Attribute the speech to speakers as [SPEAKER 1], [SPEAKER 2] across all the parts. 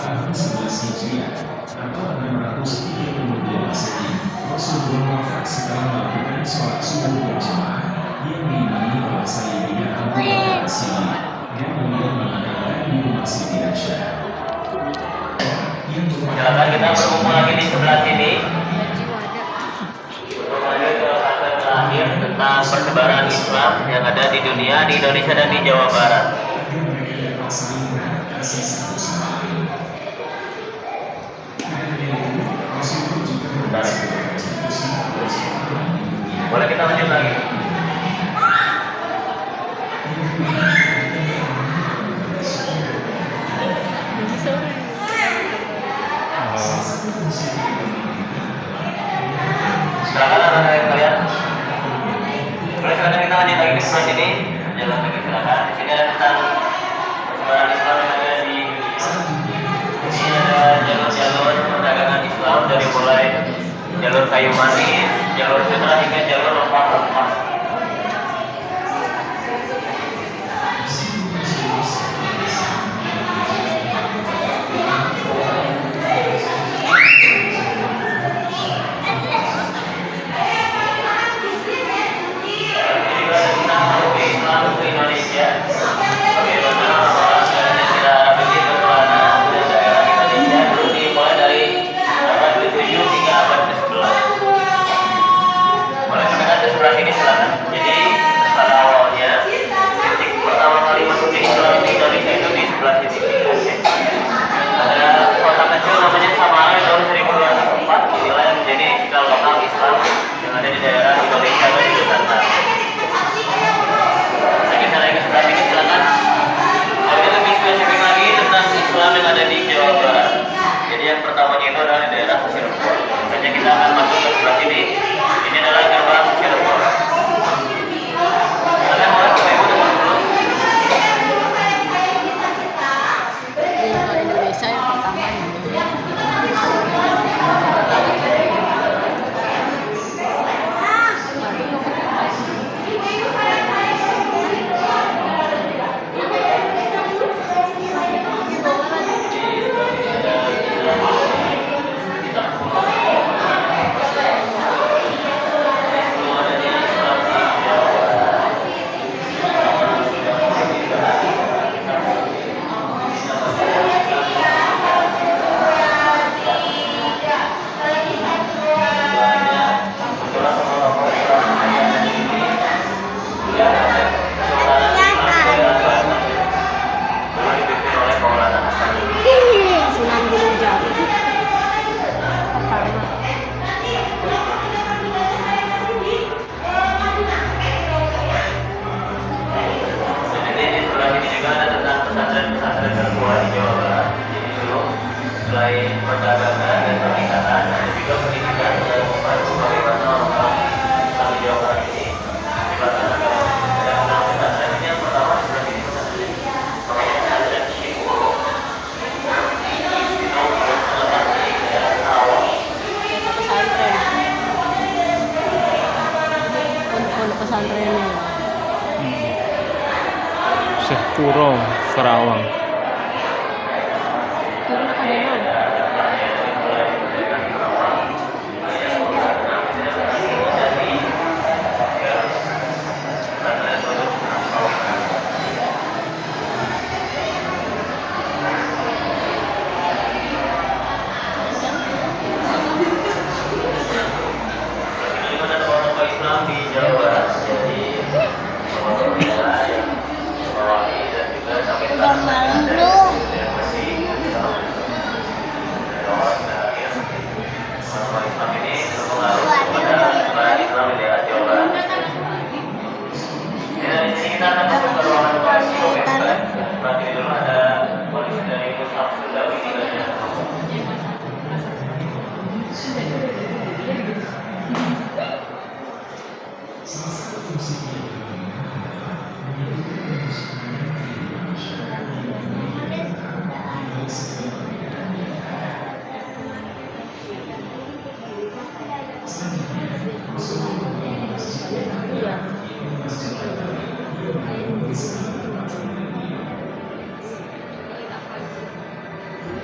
[SPEAKER 1] tahun 11 Hijriah atau 632 Masehi, Rasulullah wafat setelah melakukan sholat subuh berjamaah yang diimami oleh Sayyidina Abu Bakar As-Siddiq dan beliau mengamalkan di rumah Siti Aisyah.
[SPEAKER 2] Silakan kita berkumpul lagi di sebelah sini untuk lanjut ke fase terakhir tentang persebaran Islam yang ada di dunia, di Indonesia dan di Jawa Barat. Bentar. Boleh kita lanjut lagi? Silakan ada yang kalian. Boleh silakan kita lanjut lagi di sebelah sini. Jalan lagi silakan. Di sini ada tentang persebaran Islam yang ada di ini ada jalur-jalur perdagangan Islam dari mulai jalur kayu manis, jalur sutra hingga jalur rempah-rempah.
[SPEAKER 3] Syekh Kuro, Karawang.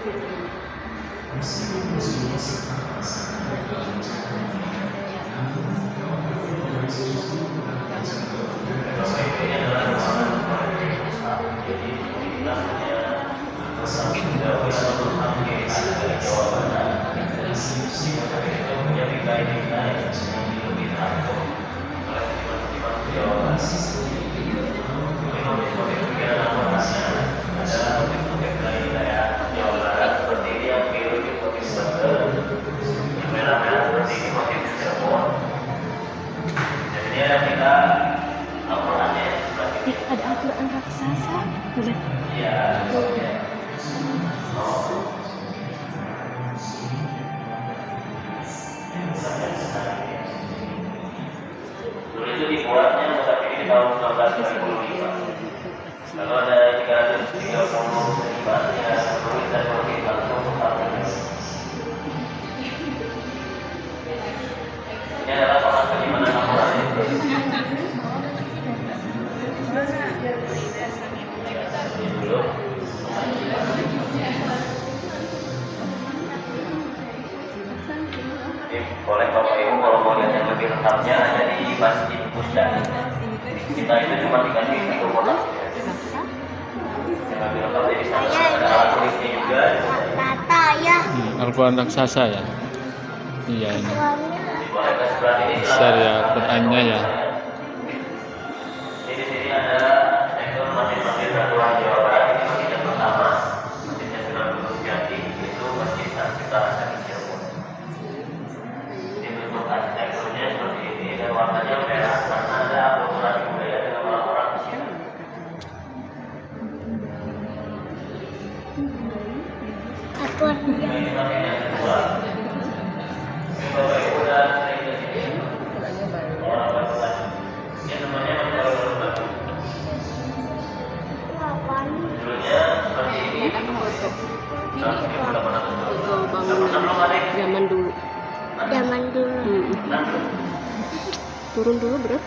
[SPEAKER 1] Meskipun semua serta pasangan dalam menjalannya, namun kawan berfiguran justru kurang terjangkau.
[SPEAKER 2] Ini adalah ruangan jadi kita punya sudah suatu hampir dari Jawa Barat kita punya kita yang lebih tahu oleh teman-teman Jawa Barat pikiran awalnya adalah untuk wilayah Jawa Barat seperti yang biru di Provinsi Banten, yang merah-merah seperti di Provinsi Cirebon. Jadi ini ada kita Al-Qurannya
[SPEAKER 4] Ada Al-Quran raksasa. Tuh lihat.
[SPEAKER 2] ya. Dulu itu dibuatnya tapi di tahun 1925. Lalu ada 330 seniman yang menulis dan melukis langsung untuk tahun. Ini adalah proses penyimpanan Al-Quran. Belum. Boleh Bapak Ibu kalau mau lihat yang lebih lengkapnya ada di Masjid Musda. Kita itu cuma dikasih satu kotak. Yang lebih lengkap di sana ada alat tulisnya juga.
[SPEAKER 4] Tata ya.
[SPEAKER 3] Al-Quran raksasa ya. Iya ini.
[SPEAKER 2] Boleh ke sebelah ini.
[SPEAKER 3] Besar ya Qurannya ya.
[SPEAKER 2] Jadi di sini ada sektor masjid-masjid Ratuan Jawa Barat. Ini masjid yang pertama, masjidnya Sunan Gunung Jati, itu Masjid Sancipta Rasa di Cirebon. Ini bentuk arsitekturnya seperti ini dan warnanya merah karena ada akulturasi budaya dengan orang-orang Mesir.
[SPEAKER 4] Atuan.
[SPEAKER 2] Ini masjid yang kedua. Ini Bapak Ibu dan sering ke sini. Orang Batuan. Ini namanya Masjid Al Batu. Dulunya seperti ini. Tahun 1986.
[SPEAKER 4] Zaman dulu. Zaman dulu. Turun dulu, Bro.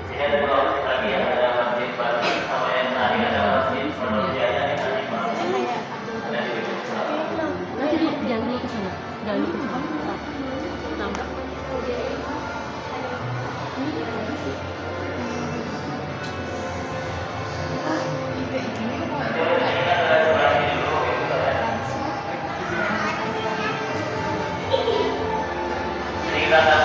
[SPEAKER 2] Ini ada dua masjid lagi ya, ada masjid baru sama yang tadi ada masjid Pondok Jaya di Tanimbar. Ada di Ujung Selatan.
[SPEAKER 4] Nanti jangan dulu ke sana. Jangan dulu ke sana. Nampak.
[SPEAKER 2] Jadi kita akan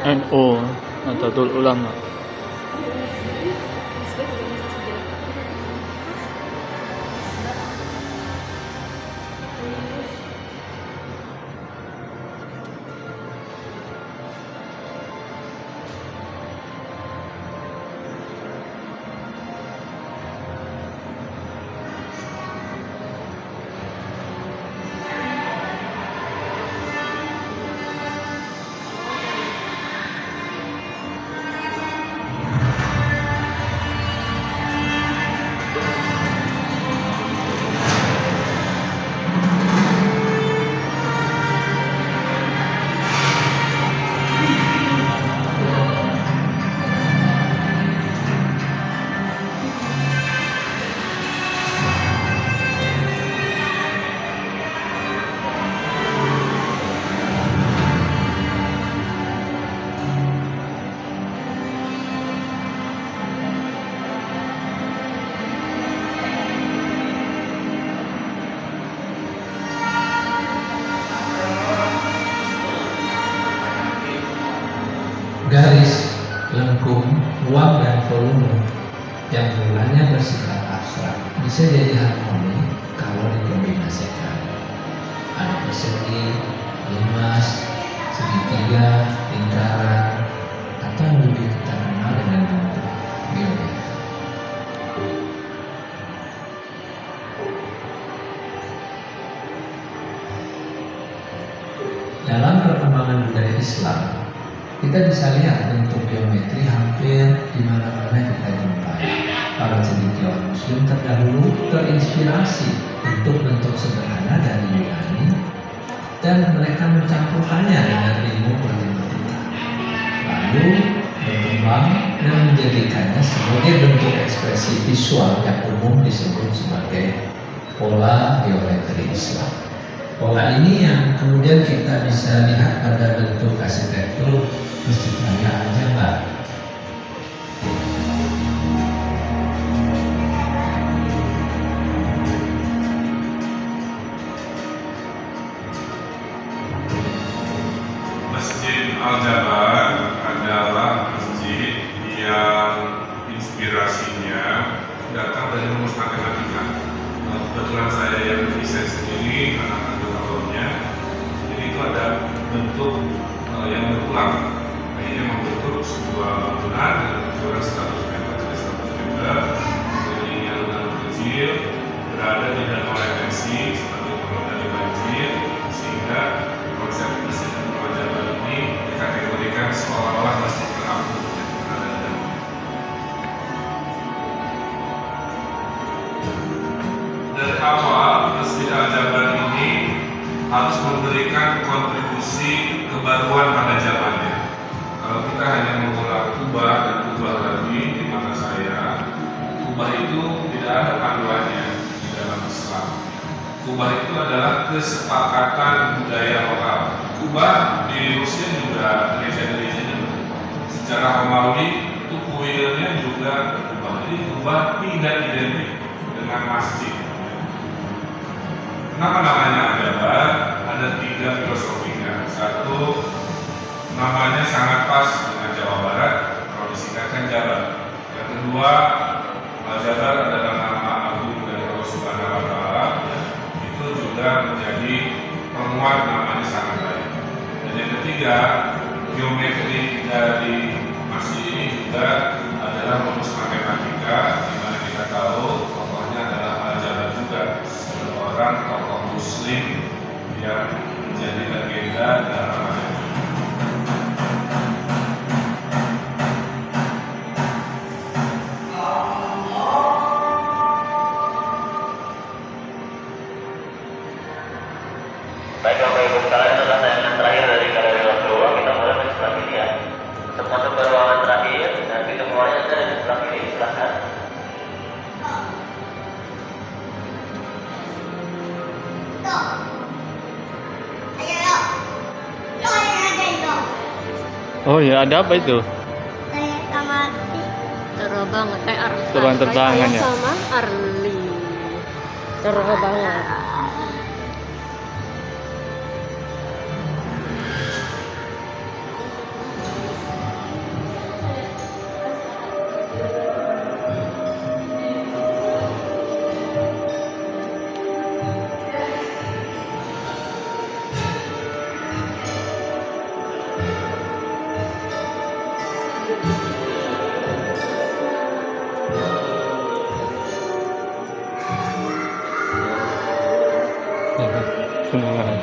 [SPEAKER 3] NU, Nahdlatul Ulama.
[SPEAKER 5] Garis, lengkung, ruang dan volume yang mulanya bersifat abstrak bisa jadi harmoni kalau dikombinasikan. Ada persegi, limas, segitiga, lingkaran, atau yang lebih kita kenal dengan bentuk geometri. Dalam perkembangan budaya Islam, kita bisa lihat bentuk geometri hampir di mana-mana kita jumpai. Para cendekiawan Muslim terdahulu terinspirasi bentuk-bentuk sederhana dari Yunani dan mereka mencampurkannya dengan ilmu matematika. Lalu berkembang dan menjadikannya sebagai bentuk ekspresi visual yang umum disebut sebagai pola geometri Islam. Pola ini yang kemudian kita bisa lihat pada bentuk arsitektur Masjid Raya Al-Jabar.
[SPEAKER 6] Masjid Al-Jabar adalah masjid yang inspirasinya datang dari rumus matematika. Kebetulan saya yang desain sendiri karena ada tahunnya, jadi itu ada bentuk yang berulang. Ini membentuk sebuah bangunan dengan ukuran 100 meter dari 100 meter, dindingnya lumayan kecil, berada di danau retensi seperti pengendali banjir, sehingga konsep Masjid Al-Jabar ini dikategorikan seolah-olah masjid terapung yang ada di danau. Dari awal Masjid Al-Jabar ini harus memberikan kontribusi kebaruan pada zamannya. Kalau kita hanya mengulang kubah dan kubah lagi di mata saya, kubah itu tidak ada panduannya di dalam Islam. Kubah itu adalah kesepakatan budaya lokal. Kubah di Rusia juga gereja-gerejanya secara Romawi itu kuilnya juga berubah. Jadi kubah tidak identik dengan masjid. Kenapa namanya Al-Jabar? Ada 3 filosofinya. Satu, namanya sangat pas dengan Jawa Barat, kalau disingkatkan Jabar. Yang kedua, Al-Jabar adalah nama agung dari Allah Subhanahu wa Ta'ala. Itu juga menjadi penguat namanya sangat baik. Dan yang ketiga, geometri dari masjid ini juga adalah rumus matematika, di mana kita tahu tokohnya adalah Al-Jabar juga, seorang tokoh Muslim yang menjadi legenda dalam matematika.
[SPEAKER 2] Baik Bapak Ibu sekalian, adalah tayangan terakhir dari galeri Rasulullah. Kita mulai dari sebelah kiri ya. Untuk masuk ke ruangan terakhir dan pintu keluarnya ada di sebelah kiri. Silahkan.
[SPEAKER 3] Oh ya, ada apa itu?
[SPEAKER 4] Cerah banget kayak Arli.
[SPEAKER 3] Terbang-terbangan ya?
[SPEAKER 4] Sama Arli. Cerah banget.
[SPEAKER 3] Ya, benar.